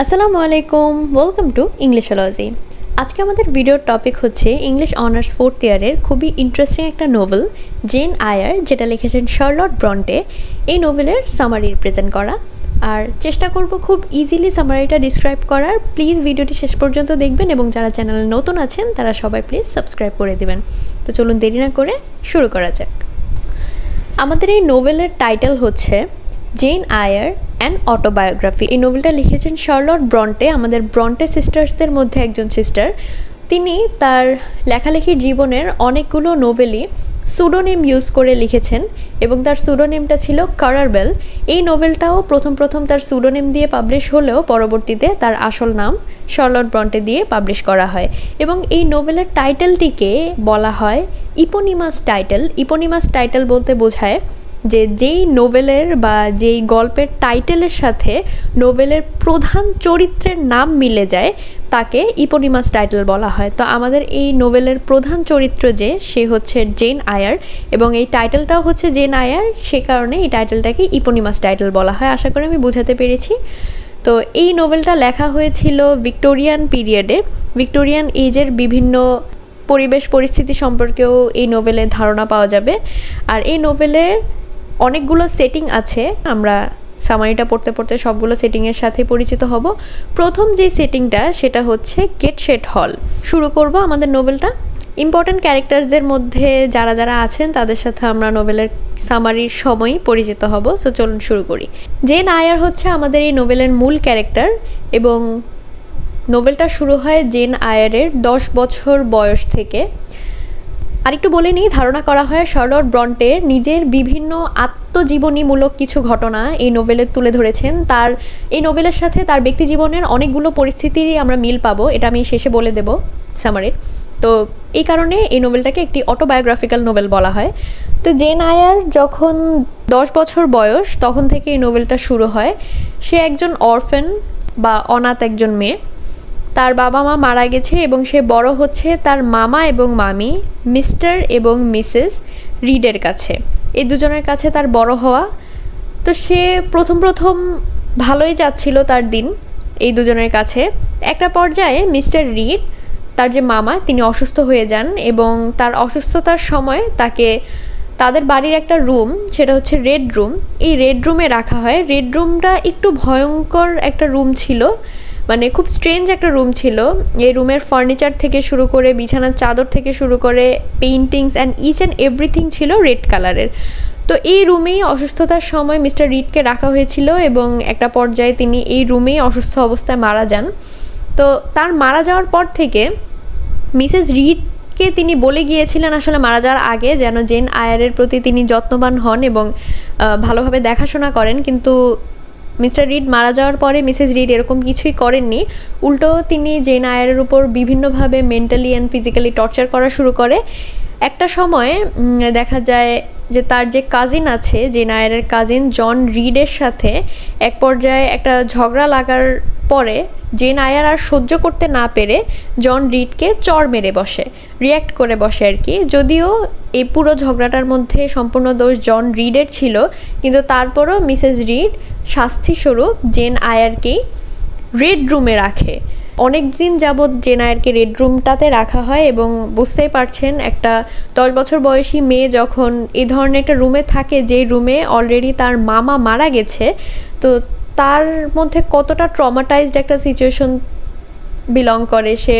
আসসালামু আলাইকুম, welcome to ইংলিশোলজি। আজকে আমাদের ভিডিওর টপিক হচ্ছে ইংলিশ অনার্স 4th ইয়ারের খুবই ইন্টারেস্টিং একটা নোভেল জেন আয়ার, যেটা লিখেছেন শার্লট ব্রন্টে। এই নোভেলের সামারি প্রেজেন্ট করা, আর চেষ্টা করব খুব ইজিলি সামারিটা ডিসক্রাইব করার। প্লিজ ভিডিওটি শেষ পর্যন্ত দেখবেন এবং যারা চ্যানেলে নতুন আছেন তারা সবাই প্লিজ সাবস্ক্রাইব করে দিবেন। তো চলুন দেরি না করে শুরু করা যাক। আমাদের এই নোভেলের টাইটেল হচ্ছে জেন আয়ার অ্যান অটোবায়োগ্রাফি। এই নোভেলটা লিখেছেন শার্লট ব্রন্টে, আমাদের ব্রন্টে সিস্টার্সদের মধ্যে একজন সিস্টার। তিনি তার লেখালেখির জীবনের অনেকগুলো নোভেলই সুডোনেম ইউজ করে লিখেছেন এবং তার সুডোনেমটা ছিল কারার বেল। এই নোভেলটাও প্রথম তার সুডোনেম দিয়ে পাবলিশ হলেও পরবর্তীতে তার আসল নাম শার্লট ব্রন্টে দিয়ে পাবলিশ করা হয়। এবং এই নোভেলের টাইটেলটিকে বলা হয় ইপোনিমাস টাইটেল। ইপোনিমাস টাইটেল বলতে বোঝায় যে যেই নোভেলের বা যেই গল্পের টাইটেলের সাথে নোভেলের প্রধান চরিত্রের নাম মিলে যায় তাকে ইপোনিমাস টাইটেল বলা হয়। তো আমাদের এই নোভেলের প্রধান চরিত্র সে হচ্ছে জেন আয়ার, এবং এই টাইটেলটাও হচ্ছে জেন আয়ার, সে কারণে এই টাইটেলটাকে ইপোনিমাস টাইটেল বলা হয়। আশা করি আমি বোঝাতে পেরেছি। তো এই নোভেলটা লেখা হয়েছিল ভিক্টোরিয়ান পিরিয়ডে। ভিক্টোরিয়ান এজের বিভিন্ন পরিবেশ পরিস্থিতি সম্পর্কেও এই নোভেলে ধারণা পাওয়া যাবে। আর এই নোভেলে অনেকগুলো সেটিং আছে, আমরা সামারিটা পড়তে পড়তে সবগুলো সেটিংয়ের সাথে পরিচিত হব। প্রথম যে সেটিংটা সেটা হচ্ছে গেটশেট হল। শুরু করব আমাদের নোভেলটা। ইম্পর্ট্যান্ট ক্যারেক্টার্সদের মধ্যে যারা যারা আছেন তাদের সাথে আমরা নোভেলের সামারির সময়ই পরিচিত হব। সো চলুন শুরু করি। জেন আয়ার হচ্ছে আমাদের এই নোভেলের মূল ক্যারেক্টার, এবং নোভেলটা শুরু হয় জেন আয়ারের 10 বছর বয়স থেকে। আরেকটু বলে নিই, ধারণা করা হয় শার্লট ব্রন্টে নিজের বিভিন্ন আত্মজীবনীমূলক কিছু ঘটনা এই নোভেলে তুলে ধরেছেন। তার এই নোভেলের সাথে তার ব্যক্তি জীবনের অনেকগুলো পরিস্থিতিরই আমরা মিল পাবো, এটা আমি শেষে বলে দেব সামারির। তো এই কারণে এই নোভেলটাকে একটি অটোবায়োগ্রাফিক্যাল নোভেল বলা হয়। তো জেন আয়ার যখন 10 বছর বয়স তখন থেকে এই নোভেলটা শুরু হয়। সে একজন অরফেন বা অনাথ একজন মেয়ে। তার বাবা মা মারা গেছে এবং সে বড় হচ্ছে তার মামা এবং মামি মিস্টার এবং মিসেস রিডের কাছে। এই দুজনের কাছে তার বড় হওয়া। তো সে প্রথম ভালোই যাচ্ছিল তার দিন এই দুজনের কাছে। একটা পর্যায়ে মিস্টার রিড, তার যে মামা, তিনি অসুস্থ হয়ে যান এবং তার অসুস্থতার সময় তাকে তাদের বাড়ির একটা রুম, সেটা হচ্ছে রেড রুম, এই রেড রুমে রাখা হয়। রেড রুমটা একটু ভয়ঙ্কর একটা রুম ছিল, মানে খুব স্ট্রেঞ্জ একটা রুম ছিল। এই রুমের ফার্নিচার থেকে শুরু করে বিছানার চাদর থেকে শুরু করে paintings and each and everything ছিল রেড কালারের। তো এই রুমেই অসুস্থতার সময় মিস্টার রিডকে রাখা হয়েছিল এবং একটা পর্যায়ে তিনি এই রুমেই অসুস্থ অবস্থায় মারা যান। তো তার মারা যাওয়ার পর থেকে মিসেস রিডকে তিনি বলে গিয়েছিলেন আসলে মারা যাওয়ার আগে যেন জেন আয়ারের প্রতি তিনি যত্নবান হন এবং ভালোভাবে দেখাশোনা করেন। কিন্তু মিস্টার রিড মারা যাওয়ার পরে মিসেস রিড এরকম কিছুই করেননি, উল্টো তিনি জেন আয়ারের উপর বিভিন্নভাবে মেন্টালি অ্যান্ড ফিজিক্যালি টর্চার করা শুরু করে। একটা সময় দেখা যায় যে তার যে কাজিন আছে, জেন আয়ারের কাজিন জন রিডের সাথে এক পর্যায়ে একটা ঝগড়া লাগার পরে জেন আয়ার আর সহ্য করতে না পেরে জন রিডকে চড় মেরে বসে, রিয়্যাক্ট করে বসে আর কি। যদিও এই পুরো ঝগড়াটার মধ্যে সম্পূর্ণ দোষ জন রিডের ছিল, কিন্তু তারপরও মিসেস রিড শাস্তিস্বরূপ জেন আয়ারকেই রেড রুমে রাখে। অনেক দিন যাবৎ জেন আয়ারকে রেড রুমটাতে রাখা হয় এবং বুঝতেই পারছেন একটা 10 বছর বয়সী মেয়ে যখন এই ধরনের একটা রুমে থাকে, যে রুমে অলরেডি তার মামা মারা গেছে, তো তার মধ্যে কতটা ট্রমাটাইজড একটা সিচুয়েশন বিলং করে। সে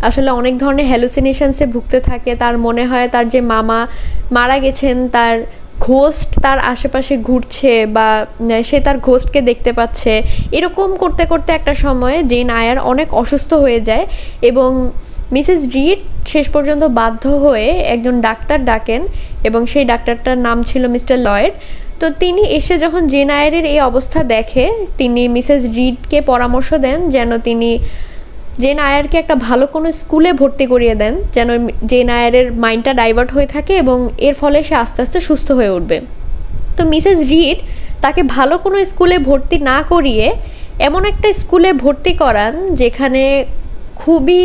আসলে অনেক ধরনের হ্যালুসিনেশনসে ভুগতে থাকে। তার মনে হয় তার যে মামা মারা গেছেন তার ঘোস্ট তার আশেপাশে ঘুরছে বা সে তার ঘোস্টকে দেখতে পাচ্ছে। এরকম করতে করতে একটা সময়ে জেন আয়ার অনেক অসুস্থ হয়ে যায় এবং মিসেস রিড শেষ পর্যন্ত বাধ্য হয়ে একজন ডাক্তার ডাকেন এবং সেই ডাক্তারটার নাম ছিল মিস্টার লয়েড। তো তিনি এসে যখন জেন আয়ারের এই অবস্থা দেখে, তিনি মিসেস রিডকে পরামর্শ দেন যেন তিনি জেন আয়ারকে একটা ভালো কোনো স্কুলে ভর্তি করিয়ে দেন, যেন জেন আয়ারের মাইন্ডটা ডাইভার্ট হয়ে থাকে এবং এর ফলে সে আস্তে আস্তে সুস্থ হয়ে উঠবে। তো মিসেস রিড তাকে ভালো কোনো স্কুলে ভর্তি না করিয়ে এমন একটা স্কুলে ভর্তি করান যেখানে খুবই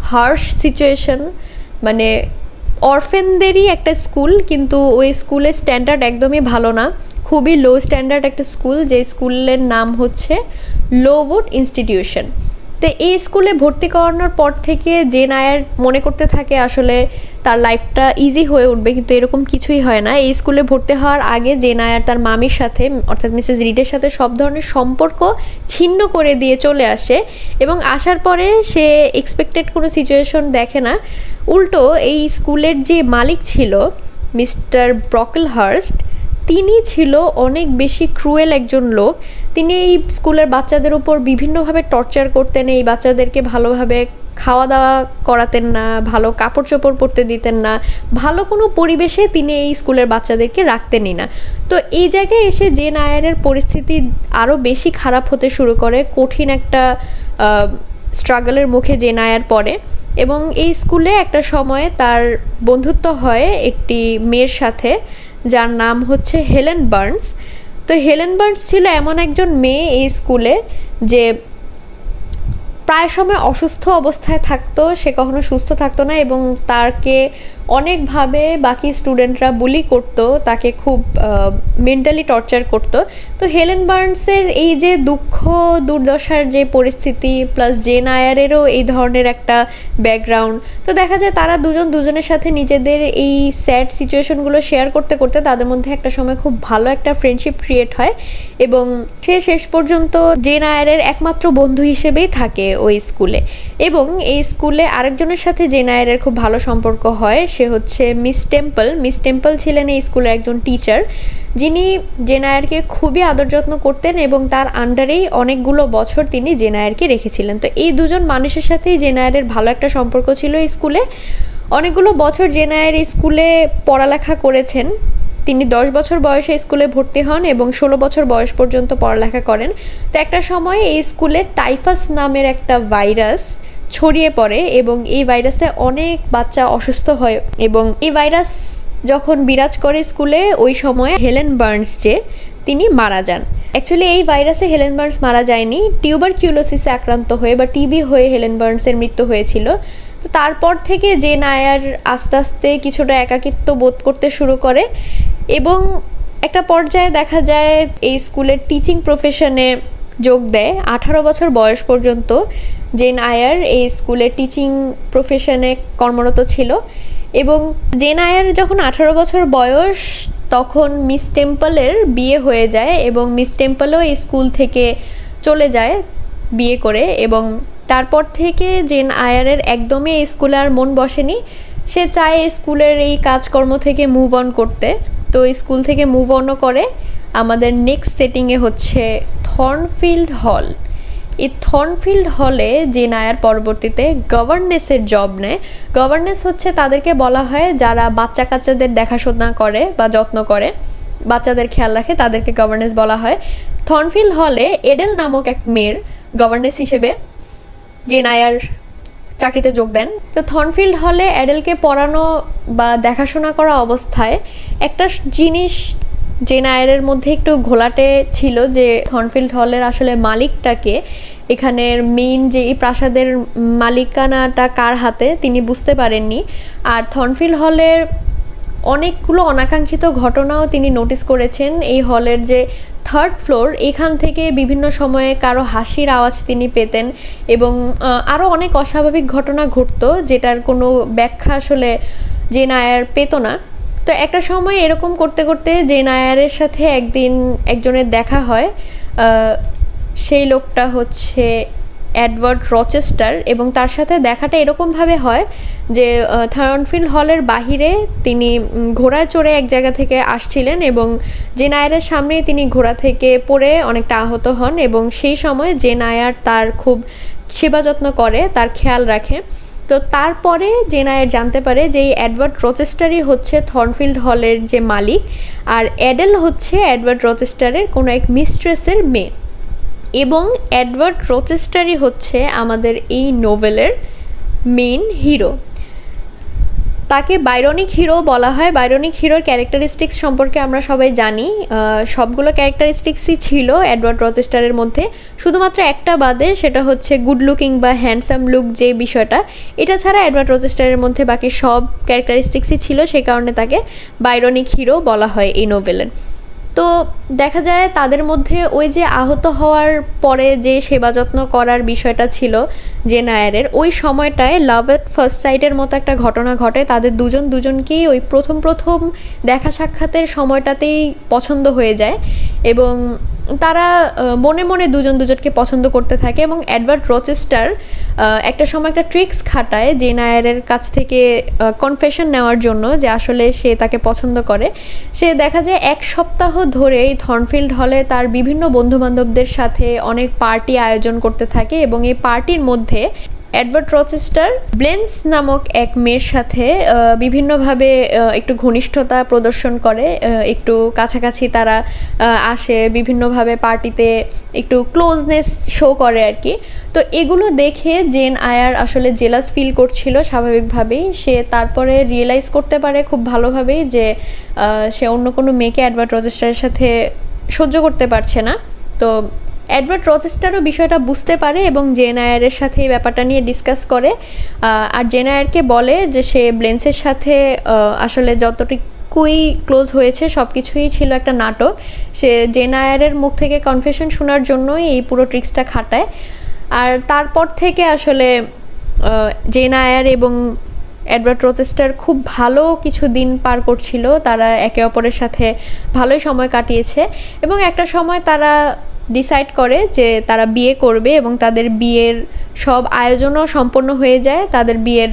হার্শ সিচুয়েশন, মানে অরফেনদেরই একটা স্কুল, কিন্তু ওই স্কুলের স্ট্যান্ডার্ড একদমই ভালো না, খুবই লো স্ট্যান্ডার্ড একটা স্কুল। যে স্কুলের নাম হচ্ছে লোউড ইনস্টিটিউশন। তো এই স্কুলে ভর্তি করানোর পর থেকে জেন আয়ার মনে করতে থাকে আসলে তার লাইফটা ইজি হয়ে উঠবে, কিন্তু এরকম কিছুই হয় না। এই স্কুলে ভর্তি হওয়ার আগে জেন আয়ার তার মামির সাথে অর্থাৎ মিসেস রিডের সাথে সব ধরনের সম্পর্ক ছিন্ন করে দিয়ে চলে আসে, এবং আসার পরে সে এক্সপেক্টেড কোনো সিচুয়েশন দেখে না। উল্টো এই স্কুলের যে মালিক ছিল মিস্টার ব্রকেলহার্স্ট, তিনি ছিল অনেক বেশি ক্রুয়েল একজন লোক। তিনি এই স্কুলের বাচ্চাদের উপর বিভিন্নভাবে টর্চার করতেন, এই বাচ্চাদেরকে ভালোভাবে খাওয়া দাওয়া করাতেন না, ভালো কাপড় চোপড় পরতে দিতেন না, ভালো কোনো পরিবেশে তিনি এই স্কুলের বাচ্চাদেরকে রাখতেনই না। তো এই জায়গায় এসে জেন আয়ারের পরিস্থিতি আরও বেশি খারাপ হতে শুরু করে, কঠিন একটা স্ট্রাগলের মুখে জেন আয়ার পড়ে, এবং এই স্কুলে একটা সময়ে তার বন্ধুত্ব হয় একটি মেয়ের সাথে যার নাম হচ্ছে হেলেন বার্নস। তো হেলেন বার্নস ছিল এমন একজন মেয়ে এই স্কুলে যে প্রায় সময় অসুস্থ অবস্থায় থাকতো, সে কখনো সুস্থ থাকতো না, এবং তাকে অনেকভাবে বাকি স্টুডেন্টরা বুলি করতো, তাকে খুব মেন্টালি টর্চার করতো। তো হেলেন বার্নসের এই যে দুঃখ দুর্দশার যে পরিস্থিতি, প্লাস জেন আয়ারেরও এই ধরনের একটা ব্যাকগ্রাউন্ড, তো দেখা যায় তারা দুজনের সাথে নিজেদের এই স্যাড সিচুয়েশনগুলো শেয়ার করতে করতে তাদের মধ্যে একটা সময় খুব ভালো একটা ফ্রেন্ডশিপ ক্রিয়েট হয়, এবং সে শেষ পর্যন্ত জেন আয়ারের একমাত্র বন্ধু হিসেবেই থাকে ওই স্কুলে। এবং এই স্কুলে আরেকজনের সাথে জেন আয়ারের খুব ভালো সম্পর্ক হয়, সে হচ্ছে মিস টেম্পল। মিস টেম্পল ছিলেন এই স্কুলের একজন টিচার, যিনি জেন আয়ারকে খুবই আদর যত্ন করতেন এবং তার আন্ডারেই অনেকগুলো বছর তিনি জেন আয়ারকে রেখেছিলেন। তো এই দুজন মানুষের সাথেই জেন আয়ারের ভালো একটা সম্পর্ক ছিল এই স্কুলে। অনেকগুলো বছর জেন আয়ার এই স্কুলে পড়ালেখা করেছেন। তিনি 10 বছর বয়সে স্কুলে ভর্তি হন এবং 16 বছর বয়স পর্যন্ত পড়ালেখা করেন। তো একটা সময় এই স্কুলে টাইফাস নামের একটা ভাইরাস ছড়িয়ে পড়ে, এবং এই ভাইরাসে অনেক বাচ্চা অসুস্থ হয়, এবং এই ভাইরাস যখন বিরাজ করে স্কুলে ওই সময় হেলেন বার্নস যে তিনি মারা যান। অ্যাকচুয়ালি এই ভাইরাসে হেলেন বার্নস মারা যায়নি, টিউবারকিউলোসিসে আক্রান্ত হয়ে বা টিবি হয়ে হেলেন বার্নসের মৃত্যু হয়েছিল। তো তারপর থেকে জেন আয়ার আস্তে আস্তে কিছুটা একাকিত্ব বোধ করতে শুরু করে, এবং একটা পর্যায়ে দেখা যায় এই স্কুলের টিচিং প্রফেশনে যোগ দেয়। 18 বছর বয়স পর্যন্ত জেন আয়ার এই স্কুলের টিচিং প্রফেশনে কর্মরত ছিল, এবং জেন আয়ার যখন 18 বছর বয়স তখন মিস টেম্পলের বিয়ে হয়ে যায়, এবং মিস টেম্পলও এই স্কুল থেকে চলে যায় বিয়ে করে, এবং তারপর থেকে জেন আয়ারের একদমই এই স্কুলে আর মন বসেনি। সে চায় স্কুলের এই কাজকর্ম থেকে মুভ অন করতে, তো স্কুল থেকে মুভ অনও করে। আমাদের নেক্সট সেটিংয়ে হচ্ছে থর্নফিল্ড হল। এই থর্নফিল্ড হলে জেন আয়ার পরবর্তীতে গভর্নেসের জব নেয়। গভর্নেস হচ্ছে তাদেরকে বলা হয় যারা বাচ্চা কাচ্চাদের দেখাশোনা করে বা যত্ন করে, বাচ্চাদের খেয়াল রাখে, তাদেরকে গভর্নেস বলা হয়। থর্নফিল্ড হলে এডেল নামক এক মেয়ের গভর্নেস হিসেবে জেন আয়ার চাকরিতে যোগ দেন। তো থর্নফিল্ড হলে অ্যাডেলকে পড়ানো বা দেখাশোনা করা অবস্থায় একটা জিনিস জেন আয়ারের মধ্যে একটু ঘোলাটে ছিল, যে থর্নফিল্ড হলের আসলে মালিকটাকে, এখানের মেইন যে এই প্রাসাদের মালিকানাটা কার হাতে তিনি বুঝতে পারেননি। আর থর্নফিল্ড হলের অনেকগুলো অনাকাঙ্ক্ষিত ঘটনাও তিনি নোটিস করেছেন। এই হলের যে 3rd ফ্লোর, এখান থেকে বিভিন্ন সময়ে কারো হাসির আওয়াজ তিনি পেতেন, এবং আরও অনেক অস্বাভাবিক ঘটনা ঘটতো যেটার কোনো ব্যাখ্যা আসলে জেন আয়ার পেত না। তো একটা সময় এরকম করতে করতে জেন আয়ারের সাথে একদিন একজনের দেখা হয়, সেই লোকটা হচ্ছে এডওয়ার্ড রচেস্টার, এবং তার সাথে দেখাটা এরকমভাবে হয় যে থর্নফিল্ড হলের বাহিরে তিনি ঘোড়ায় চড়ে এক জায়গা থেকে আসছিলেন, এবং জেন আয়ারের সামনেই তিনি ঘোড়া থেকে পড়ে অনেকটা আহত হন, এবং সেই সময় জেন আয়ার তার খুব সেবা যত্ন করে, তার খেয়াল রাখে। তো তারপরে জেন আয়ার জানতে পারে যে এই এডওয়ার্ড রচেস্টারই হচ্ছে থর্নফিল্ড হলের যে মালিক, আর অ্যাডেল হচ্ছে এডওয়ার্ড রচেস্টারের কোনো এক মিস্ট্রেসের মেয়ে, এবং এডওয়ার্ড রচেস্টারই হচ্ছে আমাদের এই নোভেলের মেইন হিরো। তাকে বাইরনিক হিরো বলা হয়। বাইরনিক হিরোর ক্যারেক্টারিস্টিক্স সম্পর্কে আমরা সবাই জানি, সবগুলো ক্যারেক্টারিস্টিক্সই ছিল এডওয়ার্ড রচেস্টারের মধ্যে, শুধুমাত্র একটা বাদে, সেটা হচ্ছে গুড লুকিং বা হ্যান্ডসাম লুক যে বিষয়টা, এটা ছাড়া এডওয়ার্ড রচেস্টারের মধ্যে বাকি সব ক্যারেক্টারিস্টিক্সই ছিল, সে কারণে তাকে বাইরনিক হিরো বলা হয় এই নোভেলের। তো দেখা যায় তাদের মধ্যে ওই যে আহত হওয়ার পরে যে সেবা যত্ন করার বিষয়টা ছিল জেন আয়ারের, ওই সময়টায় লাভ এট ফার্স্ট সাইটের মতো একটা ঘটনা ঘটে। তাদের দুজনকেই ওই প্রথম দেখা সাক্ষাতের সময়টাতেই পছন্দ হয়ে যায় এবং তারা মনে মনে দুজনকে পছন্দ করতে থাকে। এবং এডওয়ার্ড রচেস্টার একটা সময় একটা ট্রিক্স খাটায় জেন আয়ারের কাছ থেকে কনফেশন নেওয়ার জন্য যে আসলে সে তাকে পছন্দ করে। সে দেখা যায় 1 সপ্তাহ ধরে এই থর্নফিল্ড হলে তার বিভিন্ন বন্ধুবান্ধবদের সাথে অনেক পার্টি আয়োজন করতে থাকে এবং এই পার্টির মধ্যে এডওয়ার্ড রচেস্টার ব্লেন্স নামক এক মেয়ের সাথে বিভিন্নভাবে একটু ঘনিষ্ঠতা প্রদর্শন করে, একটু কাছাকাছি তারা আসে, বিভিন্নভাবে পার্টিতে একটু ক্লোজনেস শো করে আর কি। তো এগুলো দেখে জেন আয়ার আসলে জেলাস ফিল করছিল স্বাভাবিকভাবেই। সে তারপরে রিয়েলাইজ করতে পারে খুব ভালোভাবেই যে সে অন্য কোনো মেয়েকে এডওয়ার্ড রচেস্টারের সাথে সহ্য করতে পারছে না। তো এডওয়ার্ড রচেস্টারও বিষয়টা বুঝতে পারে এবং জেন আয়ারের সাথে এই ব্যাপারটা নিয়ে ডিসকাস করে। আর জেন আয়ারকে বলে যে সে ব্লেন্সের সাথে আসলে যতটুকুই ক্লোজ হয়েছে সব কিছুই ছিল একটা নাটক। সে জেন আয়ারের মুখ থেকে কনফেশন শোনার জন্যই এই পুরো ট্রিক্সটা খাটায়। আর তারপর থেকে আসলে জেন আয়ার এবং এডওয়ার্ড রচেস্টার খুব ভালো কিছু দিন পার করছিল। তারা একে অপরের সাথে ভালোই সময় কাটিয়েছে এবং একটা সময় তারা ডিসাইড করে যে তারা বিয়ে করবে এবং তাদের বিয়ের সব আয়োজনও সম্পন্ন হয়ে যায়, তাদের বিয়ের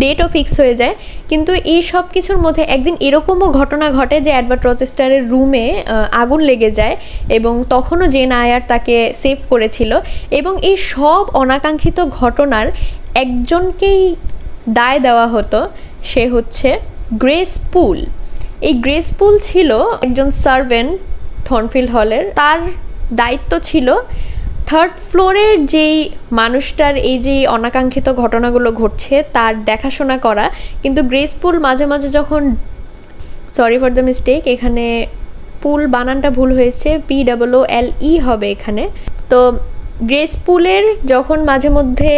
ডেটও ফিক্স হয়ে যায়। কিন্তু এই সব কিছুর মধ্যে একদিন এরকমও ঘটনা ঘটে যে এডওয়ার্ড রচেস্টারের রুমে আগুন লেগে যায় এবং তখনও জেন আয়ার তাকে সেভ করেছিল। এবং এই সব অনাকাঙ্ক্ষিত ঘটনার একজনকেই দায় দেওয়া হতো, সে হচ্ছে গ্রেস পুল। এই গ্রেস পুল ছিল একজন সার্ভেন্ট থর্নফিল্ড হলের। তার দায়িত্ব ছিল 3rd ফ্লোরের যেই মানুষটার এই যে অনাকাঙ্ক্ষিত ঘটনাগুলো ঘটছে তার দেখাশোনা করা। কিন্তু গ্রেস পুল মাঝে মাঝে যখন, সরি ফর দ্য মিস্টেক, এখানে পুল বানানটা ভুল হয়েছে, POOLE হবে এখানে। তো গ্রেস পুলের যখন মাঝে মধ্যে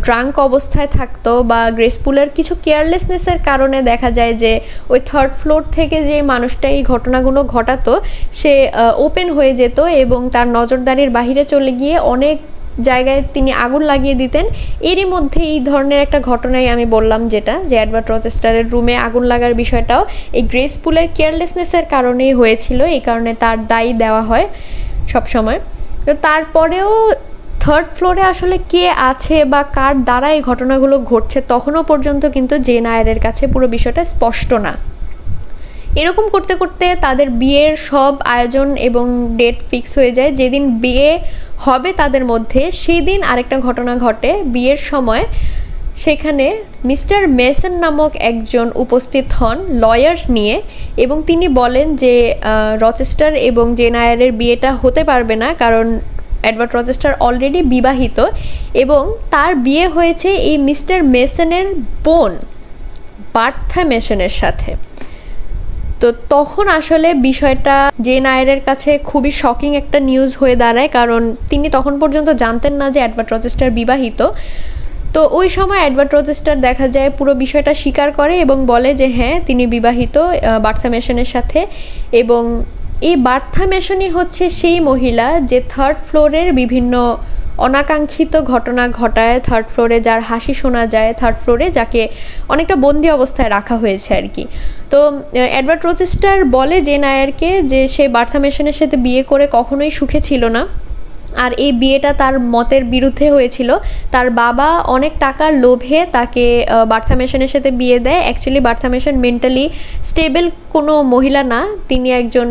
ড্রাঙ্ক অবস্থায় থাকতো বা গ্রেস পুলের কিছু কেয়ারলেসনেসের কারণে দেখা যায় যে ওই 3rd ফ্লোর থেকে যে মানুষটা এই ঘটনাগুলো ঘটাতো সে ওপেন হয়ে যেত এবং তার নজরদারির বাহিরে চলে গিয়ে অনেক জায়গায় তিনি আগুন লাগিয়ে দিতেন। এরই মধ্যে এই ধরনের একটা ঘটনাই আমি বললাম যেটা, যে এডওয়ার্ড রচেস্টারের রুমে আগুন লাগার বিষয়টাও এই গ্রেস পুলের কেয়ারলেসনেসের কারণেই হয়েছিল। এই কারণে তার দায়ী দেওয়া হয় সবসময়। তো তারপরেও 3rd ফ্লোরে আসলে কে আছে বা কার দ্বারা এই ঘটনাগুলো ঘটছে তখনও পর্যন্ত কিন্তু জেন আয়ারের কাছে পুরো বিষয়টা স্পষ্ট না। এরকম করতে করতে তাদের বিয়ের সব আয়োজন এবং ডেট ফিক্স হয়ে যায়। যেদিন বিয়ে হবে তাদের মধ্যে সেই দিন আরেকটা ঘটনা ঘটে। বিয়ের সময় সেখানে মিস্টার মেসন নামক একজন উপস্থিত হন লয়ার নিয়ে এবং তিনি বলেন যে রচেস্টার এবং জেন আয়ারের বিয়েটা হতে পারবে না, কারণ এডওয়ার্ড রচেস্টার অলরেডি বিবাহিত এবং তার বিয়ে হয়েছে এই মিস্টার মেসনের বোন বার্থা মেসনের সাথে। তো তখন আসলে বিষয়টা জেন আয়ারের কাছে খুবই শকিং একটা নিউজ হয়ে দাঁড়ায়, কারণ তিনি তখন পর্যন্ত জানতেন না যে এডওয়ার্ড রচেস্টার বিবাহিত। তো ওই সময় এডওয়ার্ড রচেস্টার দেখা যায় পুরো বিষয়টা স্বীকার করে এবং বলে যে হ্যাঁ তিনি বিবাহিত বার্থা মেসনের সাথে। এবং এই বার্থা মেসনই হচ্ছে সেই মহিলা যে 3rd ফ্লোরের বিভিন্ন অনাকাঙ্ক্ষিত ঘটনা ঘটায়, 3rd ফ্লোরে যার হাসি শোনা যায়, 3rd ফ্লোরে যাকে অনেকটা বন্দি অবস্থায় রাখা হয়েছে আর কি। তো এডওয়ার্ড রচেস্টার বলে জেন আয়ারকে যে সে বার্থা মেসনের সাথে বিয়ে করে কখনোই সুখে ছিল না, আর এই বিয়েটা তার মতের বিরুদ্ধে হয়েছিল। তার বাবা অনেক টাকার লোভে তাকে বার্থা মেসনের সাথে বিয়ে দেয়। Actually Bertha Mason mentally stable কোনো মহিলা না, তিনি একজন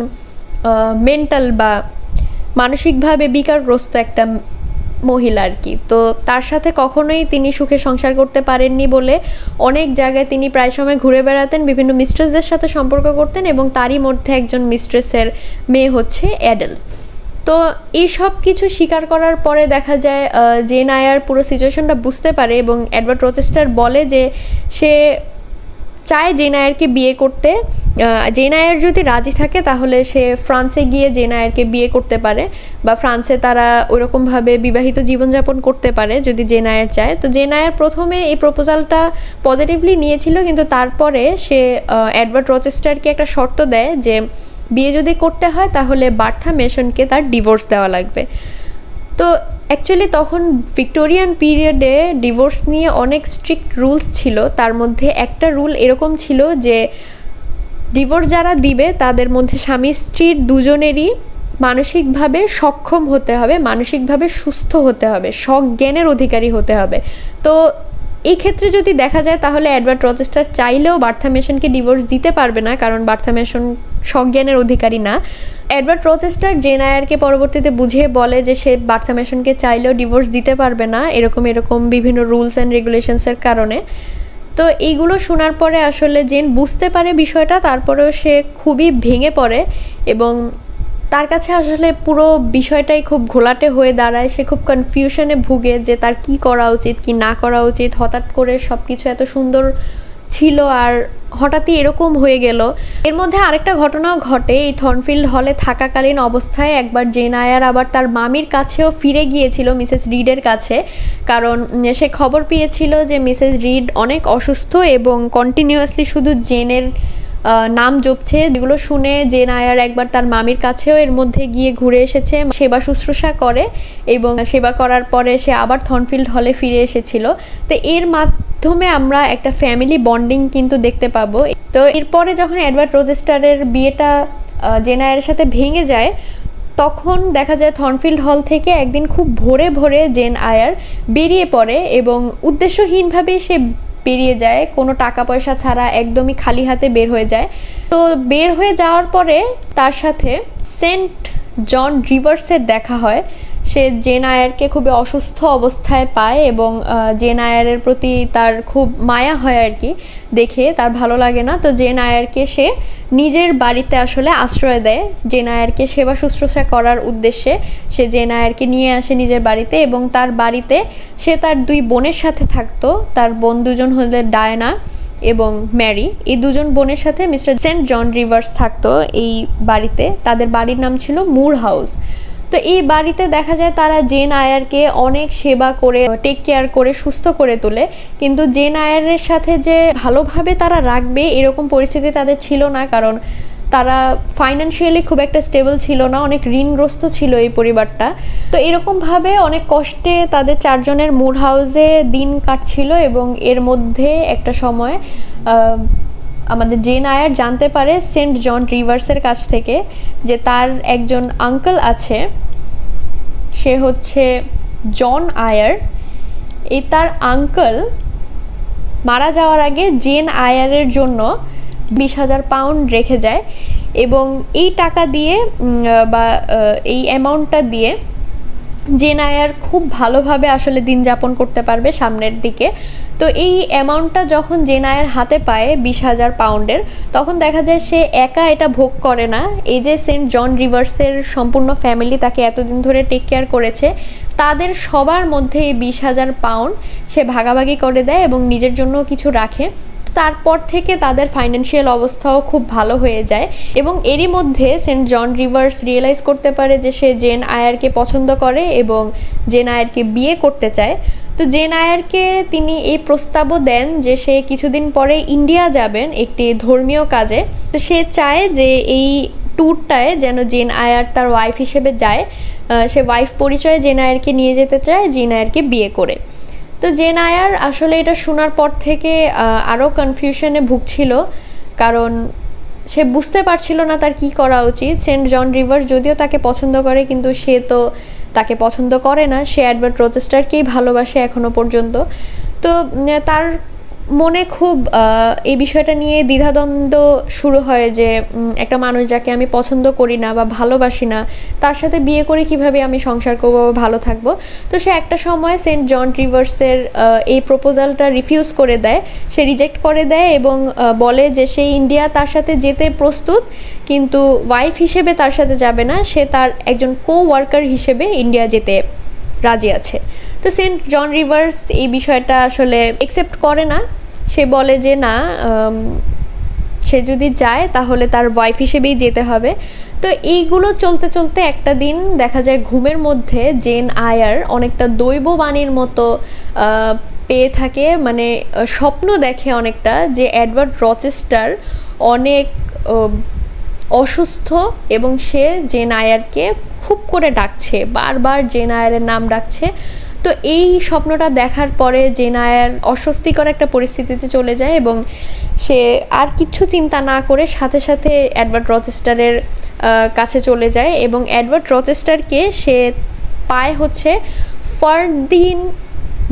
মেন্টাল বা মানসিকভাবে বিকারগ্রস্ত একটা মহিলা আর কি। তো তার সাথে কখনোই তিনি সুখে সংসার করতে পারেননি বলে অনেক জায়গায় তিনি প্রায় সময় ঘুরে বেড়াতেন, বিভিন্ন মিস্ট্রেসদের সাথে সম্পর্ক করতেন এবং তারই মধ্যে একজন মিস্ট্রেসের মেয়ে হচ্ছে অ্যাডেল। তো এই সব কিছু স্বীকার করার পরে দেখা যায় জেন আয়ার পুরো সিচুয়েশনটা বুঝতে পারে এবং এডওয়ার্ড রচেস্টার বলে যে সে চায় জেন আয়ারকে বিয়ে করতে। জেন আয়ার যদি রাজি থাকে তাহলে সে ফ্রান্সে গিয়ে জেন আয়ারকে বিয়ে করতে পারে বা ফ্রান্সে তারা ওইরকমভাবে বিবাহিত জীবনযাপন করতে পারে যদি জেন আয়ার চায়। তো জেন আয়ার প্রথমে এই প্রপোজালটা পজিটিভলি নিয়েছিল, কিন্তু তারপরে সে এডওয়ার্ড রচেস্টারকে একটা শর্ত দেয় যে বিয়ে যদি করতে হয় তাহলে বার্থা মেশনকে তার ডিভোর্স দেওয়া লাগবে। তো অ্যাকচুয়ালি তখন ভিক্টোরিয়ান পিরিয়ডে ডিভোর্স নিয়ে অনেক স্ট্রিক্ট রুলস ছিল। তার মধ্যে একটা রুল এরকম ছিল যে ডিভোর্স যারা দিবে তাদের মধ্যে স্বামী স্ত্রীর দুজনেরই মানসিকভাবে সক্ষম হতে হবে, মানসিকভাবে সুস্থ হতে হবে, সজ্ঞানের অধিকারী হতে হবে। তো এই ক্ষেত্রে যদি দেখা যায় তাহলে এডওয়ার্ড রচেস্টার চাইলেও বার্থা মেশনকে ডিভোর্স দিতে পারবে না, কারণ বার্থা মেশন সজ্ঞানের অধিকারী না। এডওয়ার্ড রচেস্টার জেন আয়ারকে পরবর্তীতে বুঝিয়ে বলে যে সে বার্থা মেশনকে চাইলেও ডিভোর্স দিতে পারবে না, এরকম বিভিন্ন রুলস অ্যান্ড রেগুলেশনসের কারণে। তো এইগুলো শোনার পরে আসলে জেন বুঝতে পারে বিষয়টা, তারপরেও সে খুবই ভেঙে পড়ে এবং তার কাছে আসলে পুরো বিষয়টাই খুব ঘোলাটে হয়ে দাঁড়ায়। সে খুব কনফিউশনে ভুগে যে তার কি করা উচিত কি না করা উচিত। হঠাৎ করে সব কিছু এত সুন্দর ছিল আর হঠাৎই এরকম হয়ে গেল। এর মধ্যে আরেকটা ঘটনাও ঘটে। এই থর্নফিল্ড হলে থাকাকালীন অবস্থায় একবার জেন আয়ার আবার তার মামির কাছেও ফিরে গিয়েছিল, মিসেস রিডের কাছে, কারণ সে খবর পেয়েছিল যে মিসেস রিড অনেক অসুস্থ এবং কন্টিনিউয়াসলি শুধু জেনের নাম জপছে। যেগুলো শুনে জেন আয়ার একবার তার মামির কাছেও এর মধ্যে গিয়ে ঘুরে এসেছে, সেবা শুশ্রূষা করে এবং সেবা করার পরে সে আবার থর্নফিল্ড হলে ফিরে এসেছিল। তো এর মাধ্যমে আমরা একটা ফ্যামিলি বন্ডিং কিন্তু দেখতে পাবো। তো এরপরে যখন এডওয়ার্ড রচেস্টারের বিয়েটা জেন আয়ারের সাথে ভেঙে যায়, তখন দেখা যায় থর্নফিল্ড হল থেকে একদিন খুব ভোরে ভোরে জেন আয়ার বেরিয়ে পড়ে এবং উদ্দেশ্যহীনভাবে সে বেরিয়ে যায়, কোনো টাকা পয়সা ছাড়া একদমই খালি হাতে বের হয়ে যায়। তো বের হয়ে যাওয়ার পরে তার সাথে সেন্ট জন রিভার্সের দেখা হয়। সে জেন আয়ারকে খুবই অসুস্থ অবস্থায় পায় এবং জেন আয়ারের প্রতি তার খুব মায়া হয় আর কি, দেখে তার ভালো লাগে না। তো জেন আয়ারকে সে নিজের বাড়িতে আসলে আশ্রয় দেয়। জেন আয়ারকে সেবা শুশ্রূষা করার উদ্দেশ্যে সে জেন আয়ারকে নিয়ে আসে নিজের বাড়িতে এবং তার বাড়িতে সে তার দুই বোনের সাথে থাকতো। তার বোন দুজন হলে ডায়না এবং ম্যারি। এই দুজন বোনের সাথে মিস্টার সেন্ট জন রিভার্স থাকতো এই বাড়িতে। তাদের বাড়ির নাম ছিল মুর হাউস। তো এই বাড়িতে দেখা যায় তারা জেন আয়ারকে অনেক সেবা করে, টেক কেয়ার করে সুস্থ করে তোলে, কিন্তু জেন আয়ারের সাথে যে ভালোভাবে তারা রাখবে এরকম পরিস্থিতি তাদের ছিল না, কারণ তারা ফাইন্যান্সিয়ালি খুব একটা স্টেবল ছিল না, অনেক ঋণগ্রস্ত ছিল এই পরিবারটা। তো এরকমভাবে অনেক কষ্টে তাদের চারজনের মুর হাউসে দিন কাটছিল এবং এর মধ্যে একটা সময় আমাদের জেন আয়ার জানতে পারে সেন্ট জন রিভার্সের কাছ থেকে যে তার একজন আঙ্কেল আছে, সে হচ্ছে জন আয়ার। এই তার আঙ্কেল মারা যাওয়ার আগে জেন আয়ারের জন্য 20,000 পাউন্ড রেখে যায় এবং এই টাকা দিয়ে বা এই অ্যামাউন্টটা দিয়ে জেন আয়ার খুব ভালোভাবে আসলে দিন যাপন করতে পারবে সামনের দিকে। তো এই অ্যামাউন্টটা যখন জেন আয়ার হাতে পায় 20,000 পাউন্ডের, তখন দেখা যায় সে একা এটা ভোগ করে না। এই যে সেন্ট জন রিভার্সের সম্পূর্ণ ফ্যামিলি তাকে এতদিন ধরে টেক কেয়ার করেছে, তাদের সবার মধ্যে এই 20,000 পাউন্ড সে ভাগাভাগি করে দেয় এবং নিজের জন্য কিছু রাখে। তারপর থেকে তাদের ফাইন্যান্সিয়াল অবস্থাও খুব ভালো হয়ে যায় এবং এরই মধ্যে সেন্ট জন রিভার্স রিয়েলাইজ করতে পারে যে সে জেন আয়ারকে পছন্দ করে এবং জেন আয়ারকে বিয়ে করতে চায়। তো জেন আয়ারকে তিনি এই প্রস্তাবও দেন যে সে কিছুদিন পরে ইন্ডিয়া যাবেন একটি ধর্মীয় কাজে। তো সে চায় যে এই ট্যুরটায় যেন জেন আয়ার তার ওয়াইফ হিসেবে যায়, সে ওয়াইফ পরিচয়ে জেন আয়ারকে নিয়ে যেতে চায়, জেন আয়ারকে বিয়ে করে। তো জেন আয়ার আসলে এটা শোনার পর থেকে আরও কনফিউশনে ভুগছিল, কারণ সে বুঝতে পারছিল না তার কি করা উচিত। সেন্ট জন রিভার্স যদিও তাকে পছন্দ করে, কিন্তু সে তো তাকে পছন্দ করে না, সে এডওয়ার্ড রচেস্টারকেই ভালোবাসে এখনও পর্যন্ত। তো তার মনে খুব এই বিষয়টা নিয়ে দ্বিধাদ্বন্দ্ব শুরু হয় যে একটা মানুষ যাকে আমি পছন্দ করি না বা ভালোবাসি না, তার সাথে বিয়ে করে কিভাবে আমি সংসার করবো বা ভালো থাকবো। তো সে একটা সময় সেন্ট জন রিভার্সের এই প্রপোজালটা রিফিউজ করে দেয়, সে রিজেক্ট করে দেয় এবং বলে যে সে ইন্ডিয়া তার সাথে যেতে প্রস্তুত, কিন্তু ওয়াইফ হিসেবে তার সাথে যাবে না, সে তার একজন কো-ওয়ার্কার হিসেবে ইন্ডিয়া যেতে রাজি আছে। তো সেন্ট জন রিভার্স এই বিষয়টা আসলে অ্যাকসেপ্ট করে না। সে বলে যে না, সে যদি যায় তাহলে তার ওয়াইফ হিসেবেই যেতে হবে। তো এইগুলো চলতে চলতে একটা দিন দেখা যায় ঘুমের মধ্যে জেন আয়ার অনেকটা দৈববাণীর মতো পেয়ে থাকে, মানে স্বপ্ন দেখে অনেকটা যে এডওয়ার্ড রচেস্টার অনেক অসুস্থ এবং সে জেন আয়ারকে খুব করে ডাকছে, বারবার জেন আয়ারের নাম ডাকছে। তো এই স্বপ্নটা দেখার পরে জেন আয়ার অস্বস্তিকর একটা পরিস্থিতিতে চলে যায় এবং সে আর কিছু চিন্তা না করে সাথে সাথে এডওয়ার্ড রচেস্টারের কাছে চলে যায় এবং এডওয়ার্ড রচেস্টারকে সে পায় হচ্ছে ফারদিন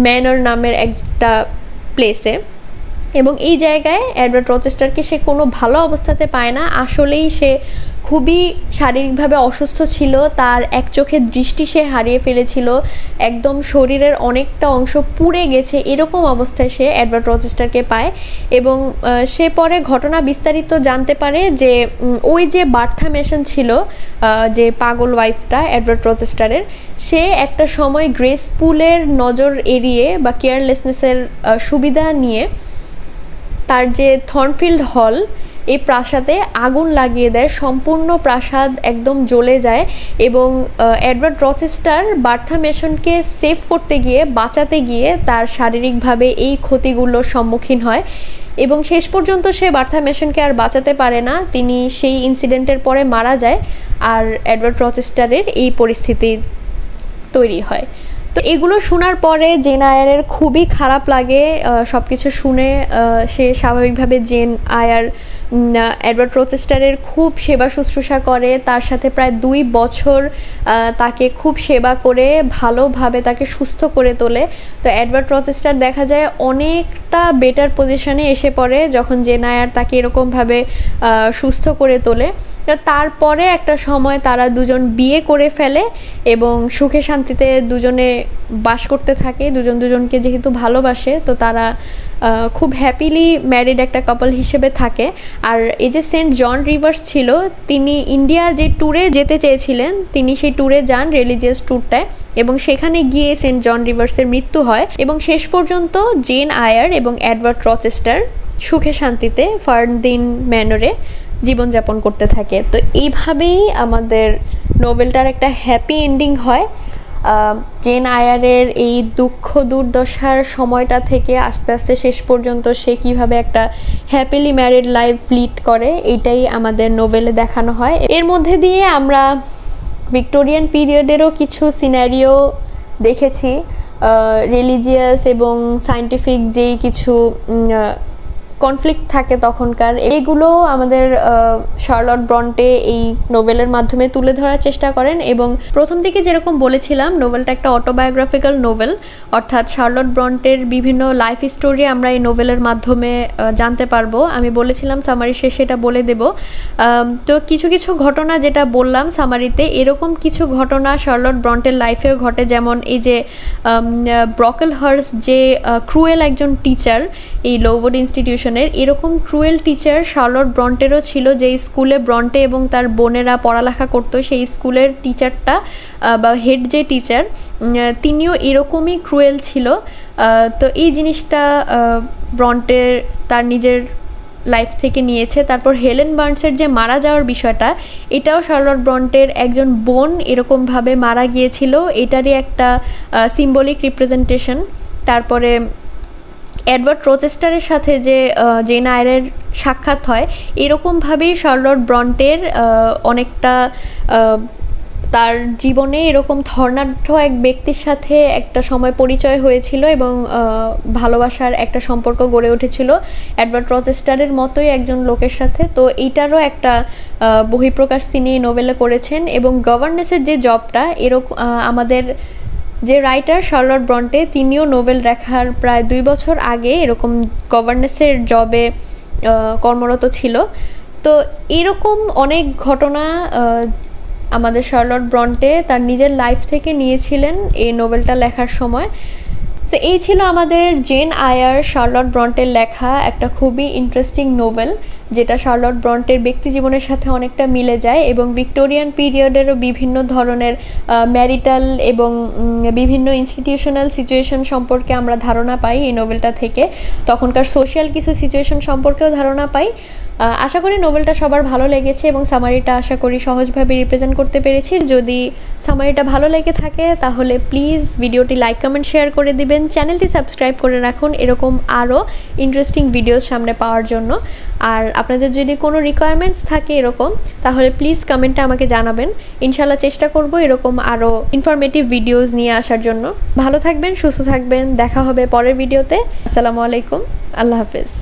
ম্যানর নামের একটা প্লেসে। এবং এই জায়গায় এডওয়ার্ড রচেস্টারকে সে কোনো ভালো অবস্থাতে পায় না। আসলেই সে খুবই শারীরিকভাবে অসুস্থ ছিল, তার এক চোখের দৃষ্টি সে হারিয়ে ফেলেছিল, একদম শরীরের অনেকটা অংশ পুড়ে গেছে, এরকম অবস্থায় সে এডওয়ার্ড রচেস্টারকে পায়। এবং সে পরে ঘটনা বিস্তারিত জানতে পারে যে ওই যে বার্থা মেশন ছিল, যে পাগল ওয়াইফটা এডওয়ার্ড রচেস্টারের, সে একটা সময় গ্রেস পুলের নজর এড়িয়ে বা কেয়ারলেসনেসের সুবিধা নিয়ে তার যে থর্নফিল্ড হল এই প্রাসাদে আগুন লাগিয়ে দেয়, সম্পূর্ণ প্রাসাদ একদম জ্বলে যায়। এবং এডওয়ার্ড রচেস্টার বার্থা মেশনকে সেভ করতে গিয়ে, বাঁচাতে গিয়ে তার শারীরিকভাবে এই ক্ষতিগুলোর সম্মুখীন হয় এবং শেষ পর্যন্ত সে বার্থা মেশনকে আর বাঁচাতে পারে না, তিনি সেই ইনসিডেন্টের পরে মারা যায় আর এডওয়ার্ড রচেস্টারের এই পরিস্থিতির তৈরি হয়। তো এগুলো শোনার পরে জেন আয়ারের খুবই খারাপ লাগে সব কিছু শুনে। সে স্বাভাবিকভাবে জেন আয়ার এডওয়ার্ড রচেস্টারের খুব সেবা শুশ্রূষা করে, তার সাথে প্রায় 2 বছর তাকে খুব সেবা করে ভালোভাবে তাকে সুস্থ করে তোলে। তো এডওয়ার্ড রচেস্টার দেখা যায় অনেকটা বেটার পজিশনে এসে পড়ে যখন জেন আয়ার তাকে এরকমভাবে সুস্থ করে তোলে। তারপরে একটা সময় তারা দুজন বিয়ে করে ফেলে এবং সুখে শান্তিতে দুজনে বাস করতে থাকে। দুজনকে যেহেতু ভালোবাসে, তো তারা খুব হ্যাপিলি ম্যারিড একটা কাপল হিসেবে থাকে। আর এই যে সেন্ট জন রিভার্স ছিল, তিনি ইন্ডিয়া যে ট্যুরে যেতে চেয়েছিলেন, তিনি সেই ট্যুরে যান, রিলিজিয়াস ট্যুরটায়, এবং সেখানে গিয়ে সেন্ট জন রিভার্সের মৃত্যু হয় এবং শেষ পর্যন্ত জেন আয়ার এবং এডওয়ার্ড রচেস্টার সুখে শান্তিতে ফারদিন ম্যানরে জীবনযাপন করতে থাকে। তো এইভাবেই আমাদের নোভেলটার একটা হ্যাপি এন্ডিং হয়। জেন আয়ারের এই দুঃখ দুর্দশার সময়টা থেকে আস্তে আস্তে শেষ পর্যন্ত সে কিভাবে একটা হ্যাপিলি ম্যারিড লাইফ লিড করে, এটাই আমাদের নোভেলে দেখানো হয়। এর মধ্যে দিয়ে আমরা ভিক্টোরিয়ান পিরিয়ডেরও কিছু সিনারিও দেখেছি, রিলিজিয়াস এবং সায়েন্টিফিক যেই কিছু কনফ্লিক্ট থাকে তখনকার, এগুলো আমাদের শার্লট ব্রন্টে এই নোভেলের মাধ্যমে তুলে ধরার চেষ্টা করেন। এবং প্রথম দিকে যেরকম বলেছিলাম, নোভেলটা একটা অটোবায়োগ্রাফিক্যাল নোভেল, অর্থাৎ শার্লট ব্রন্টের বিভিন্ন লাইফ স্টোরি আমরা এই নোভেলের মাধ্যমে জানতে পারবো। আমি বলেছিলাম সামারি শেষে এটা বলে দেব। তো কিছু কিছু ঘটনা যেটা বললাম সামারিতে, এরকম কিছু ঘটনা শার্লট ব্রন্টের লাইফেও ঘটে। যেমন এই যে ব্রকেলহার্স্ট যে ক্রুয়েল একজন টিচার এই লোউড ইনস্টিটিউশনের, এরকম ক্রুয়েল টিচার শার্লট ব্রন্টেরও ছিল। যে স্কুলে ব্রন্টে এবং তার বোনেরা পড়ালেখা করতো, সেই স্কুলের টিচারটা বা হেড যে টিচার, তিনিও এরকমই ক্রুয়েল ছিল। তো এই জিনিসটা ব্রন্টে তার নিজের লাইফ থেকে নিয়েছে। তারপর হেলেন বার্নসের যে মারা যাওয়ার বিষয়টা, এটাও শার্লট ব্রন্টের একজন বোন এরকমভাবে মারা গিয়েছিল, এটারই একটা সিম্বলিক রিপ্রেজেন্টেশন। তারপরে এডওয়ার্ড রচেস্টারের সাথে যে জেন আয়ারের সাক্ষাৎ হয়, এরকমভাবেই শার্লট ব্রন্টের অনেকটা তার জীবনে এরকম ধর্নাঢ্য এক ব্যক্তির সাথে একটা সময় পরিচয় হয়েছিল এবং ভালোবাসার একটা সম্পর্ক গড়ে উঠেছিল এডওয়ার্ড রচেস্টারের মতোই একজন লোকের সাথে। তো এইটারও একটা বহিঃপ্রকাশ তিনি এই নোভেলে করেছেন। এবং গভর্নেসের যে জবটা, এরকম আমাদের যে রাইটার শার্লট ব্রন্টে, তিনিও নোভেল লেখার প্রায় 2 বছর আগে এরকম গভর্নেসের জবে কর্মরত ছিল। তো এরকম অনেক ঘটনা আমাদের শার্লট ব্রন্টে তার নিজের লাইফ থেকে নিয়েছিলেন এই নোভেলটা লেখার সময়। সো এই ছিল আমাদের জেন আয়ার শার্লট ব্রন্টের লেখা একটা খুবই ইন্টারেস্টিং নোভেল, যেটা শার্লট ব্রন্টের ব্যক্তি জীবনের সাথে অনেকটা মিলে যায় এবং ভিক্টোরিয়ান পিরিয়ডেরও বিভিন্ন ধরনের ম্যারিটাল এবং বিভিন্ন ইনস্টিটিউশনাল সিচুয়েশন সম্পর্কে আমরা ধারণা পাই এই নোভেলটা থেকে। তখনকার সোশ্যাল কিছু সিচুয়েশন সম্পর্কেও ধারণা পাই। আশা করি নোবেলটা সবার ভালো লেগেছে এবং সামারিটা আশা করি সহজভাবে রিপ্রেজেন্ট করতে পেরেছি। যদি সামারিটা ভালো লেগে থাকে তাহলে প্লিজ ভিডিওটি লাইক কমেন্ট শেয়ার করে দিবেন, চ্যানেলটি সাবস্ক্রাইব করে রাখুন এরকম আরও ইন্টারেস্টিং ভিডিওস সামনে পাওয়ার জন্য। আর আপনাদের যদি কোনো রিকোয়ারমেন্টস থাকে এরকম তাহলে প্লিজ কমেন্টে আমাকে জানাবেন। ইনশাল্লাহ চেষ্টা করব এরকম আরও ইনফরমেটিভ ভিডিওস নিয়ে আসার জন্য। ভালো থাকবেন, সুস্থ থাকবেন, দেখা হবে পরের ভিডিওতে। আসসালামু আলাইকুম, আল্লাহ হাফেজ।